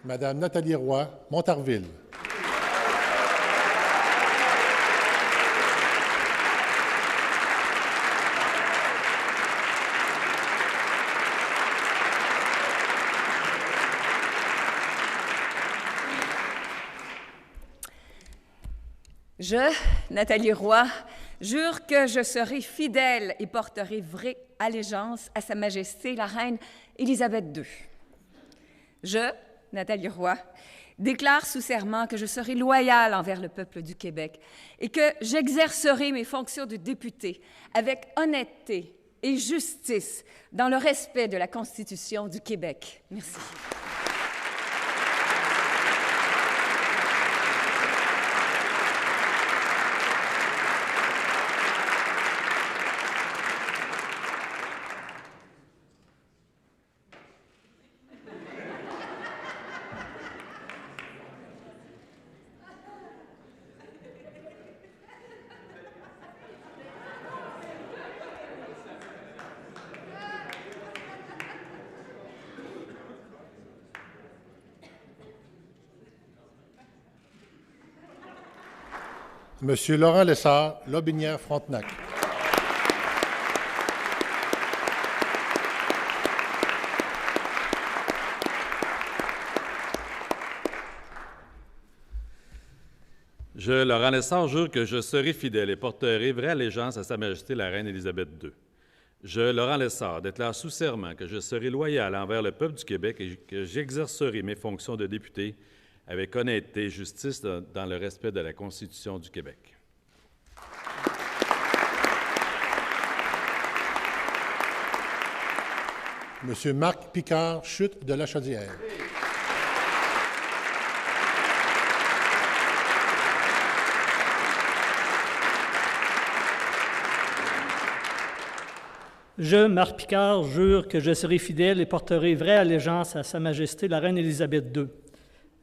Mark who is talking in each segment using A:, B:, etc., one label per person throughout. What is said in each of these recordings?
A: Madame Nathalie Roy, Montarville.
B: Je, Nathalie Roy, jure que je serai fidèle et porterai vraie allégeance à Sa Majesté la Reine Élisabeth II. Je, Nathalie Roy, déclare sous serment que je serai loyale envers le peuple du Québec et que j'exercerai mes fonctions de députée avec honnêteté et justice dans le respect de la Constitution du Québec. Merci.
A: Monsieur Laurent Lessard, Lotbinière-Frontenac.
C: Je, Laurent Lessard, jure que je serai fidèle et porterai vraie allégeance à Sa Majesté la Reine Élisabeth II. Je, Laurent Lessard, déclare sous serment que je serai loyal envers le peuple du Québec et que j'exercerai mes fonctions de député avec honnêteté et justice dans le respect de la Constitution du Québec.
A: Monsieur Marc Picard, Chute de la Chaudière.
D: Je, Marc Picard, jure que je serai fidèle et porterai vraie allégeance à Sa Majesté la Reine Élisabeth II.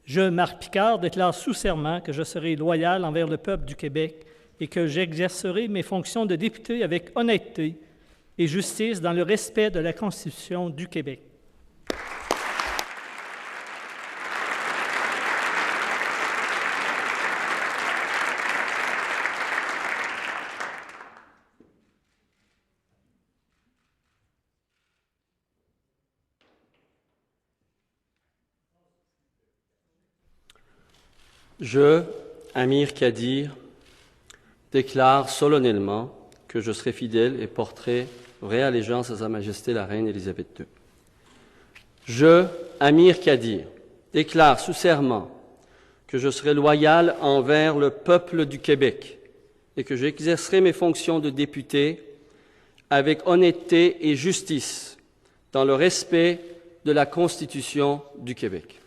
D: Je, Marc Picard, déclare sous serment que je serai loyal envers le peuple du Québec et que j'exercerai mes fonctions de député avec honnêteté et justice dans le respect de la Constitution du Québec.
E: Je, Amir Kadir, déclare solennellement que je serai fidèle et porterai vraie allégeance à Sa Majesté la Reine Élisabeth II. Je, Amir Kadir, déclare sous serment que je serai loyal envers le peuple du Québec et que j'exercerai mes fonctions de député avec honnêteté et justice dans le respect de la Constitution du Québec.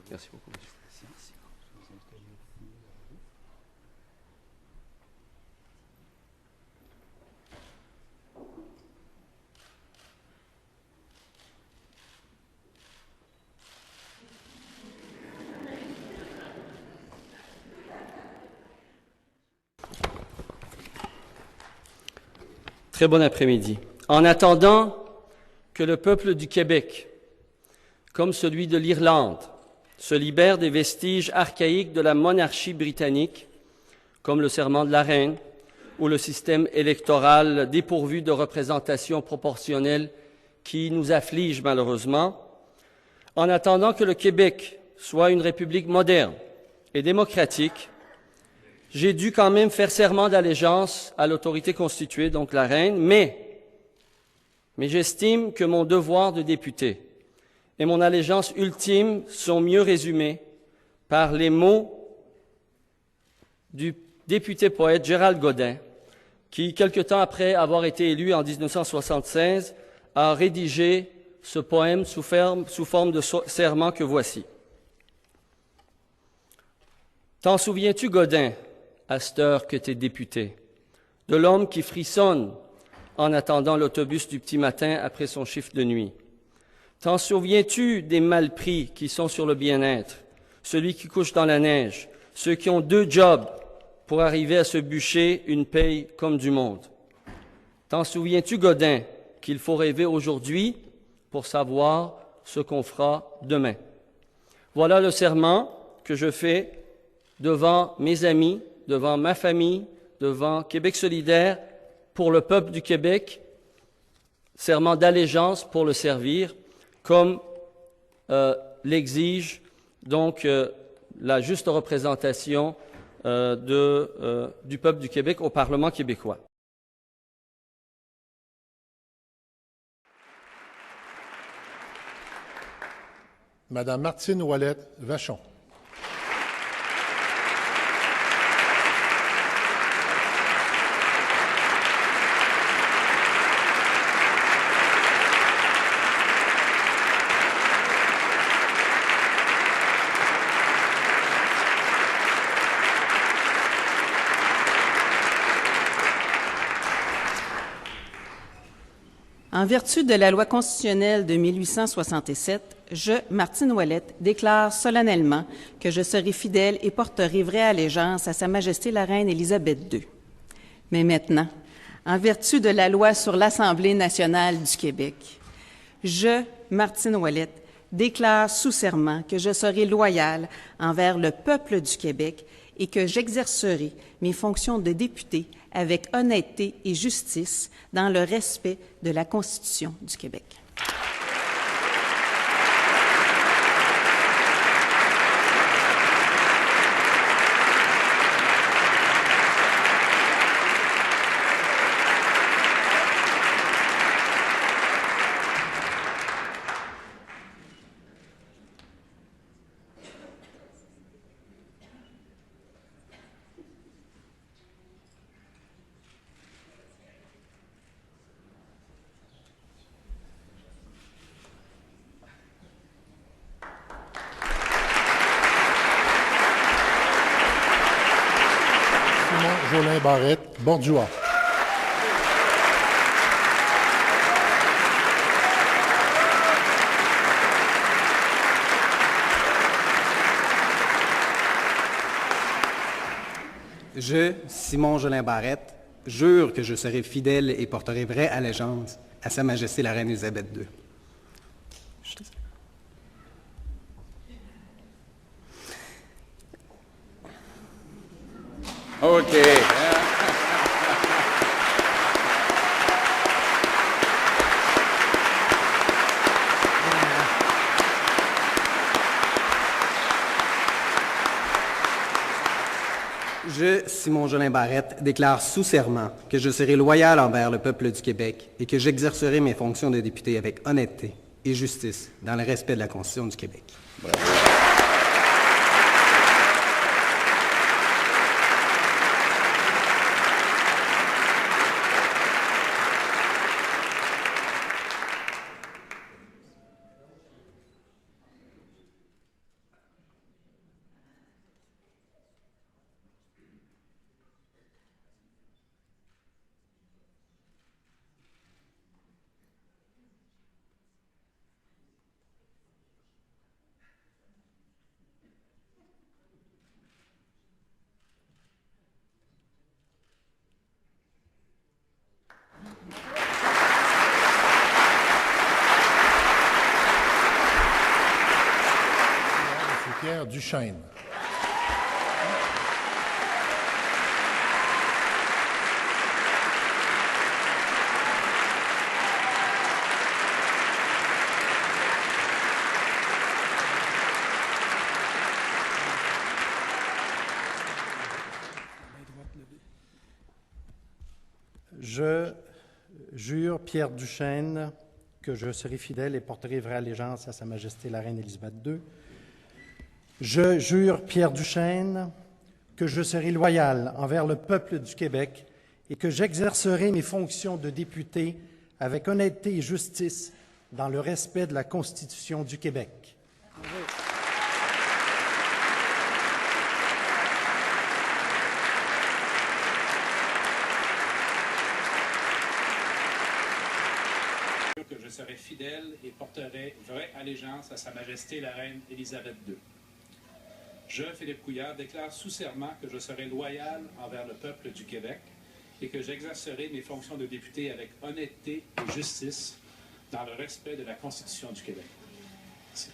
E: Merci beaucoup. Très bon après-midi. En attendant que le peuple du Québec, comme celui de l'Irlande, se libère des vestiges archaïques de la monarchie britannique, comme le serment de la reine ou le système électoral dépourvu de représentation proportionnelle qui nous afflige malheureusement, en attendant que le Québec soit une république moderne et démocratique, j'ai dû quand même faire serment d'allégeance à l'autorité constituée, donc la reine, mais j'estime que mon devoir de député et mon allégeance ultime sont mieux résumés par les mots du député-poète Gérald Godin, qui, quelque temps après avoir été élu en 1976, a rédigé ce poème sous forme de serment que voici. T'en souviens-tu, Godin, à cette heure que t'es député, de l'homme qui frissonne en attendant l'autobus du petit matin après son chiffre de nuit? T'en souviens-tu des malpris qui sont sur le bien-être, celui qui couche dans la neige, ceux qui ont 2 jobs pour arriver à se bûcher une paye comme du monde? T'en souviens-tu, Godin, qu'il faut rêver aujourd'hui pour savoir ce qu'on fera demain? Voilà le serment que je fais devant mes amis, devant ma famille, devant Québec solidaire, pour le peuple du Québec, serment d'allégeance pour le servir, comme l'exige donc la juste représentation du peuple du Québec au Parlement québécois.
A: Madame Martine Ouellette Vachon.
F: En vertu de la loi constitutionnelle de 1867, je, Martine Ouellette, déclare solennellement que je serai fidèle et porterai vraie allégeance à Sa Majesté la Reine Élisabeth II. Mais maintenant, en vertu de la loi sur l'Assemblée nationale du Québec, je, Martine Ouellette, déclare sous serment que je serai loyale envers le peuple du Québec et que j'exercerai mes fonctions de députée avec honnêteté et justice dans le respect de la Constitution du Québec.
A: Jolin Barrette, Bordjoie.
G: Je, Simon Jolin Barrette, jure que je serai fidèle et porterai vraie allégeance à Sa Majesté la Reine Élisabeth II.
H: OK.
G: Je, Simon Jolin Barrette, déclare sous serment que je serai loyal envers le peuple du Québec et que j'exercerai mes fonctions de député avec honnêteté et justice dans le respect de la Constitution du Québec.
H: Bravo.
A: Pierre Duchesne.
I: Je jure, Pierre Duchesne, que je serai fidèle et porterai vraie allégeance à Sa Majesté la Reine Élisabeth II. Je jure, Pierre Duchesne, que je serai loyal envers le peuple du Québec et que j'exercerai mes fonctions de député avec honnêteté et justice dans le respect de la Constitution du Québec.
J: Que je serai fidèle et porterai vraie allégeance à Sa Majesté la Reine Élisabeth II. Je, Philippe Couillard, déclare sous serment que je serai loyal envers le peuple du Québec et que j'exercerai mes fonctions de député avec honnêteté et justice dans le respect de la Constitution du Québec. Merci.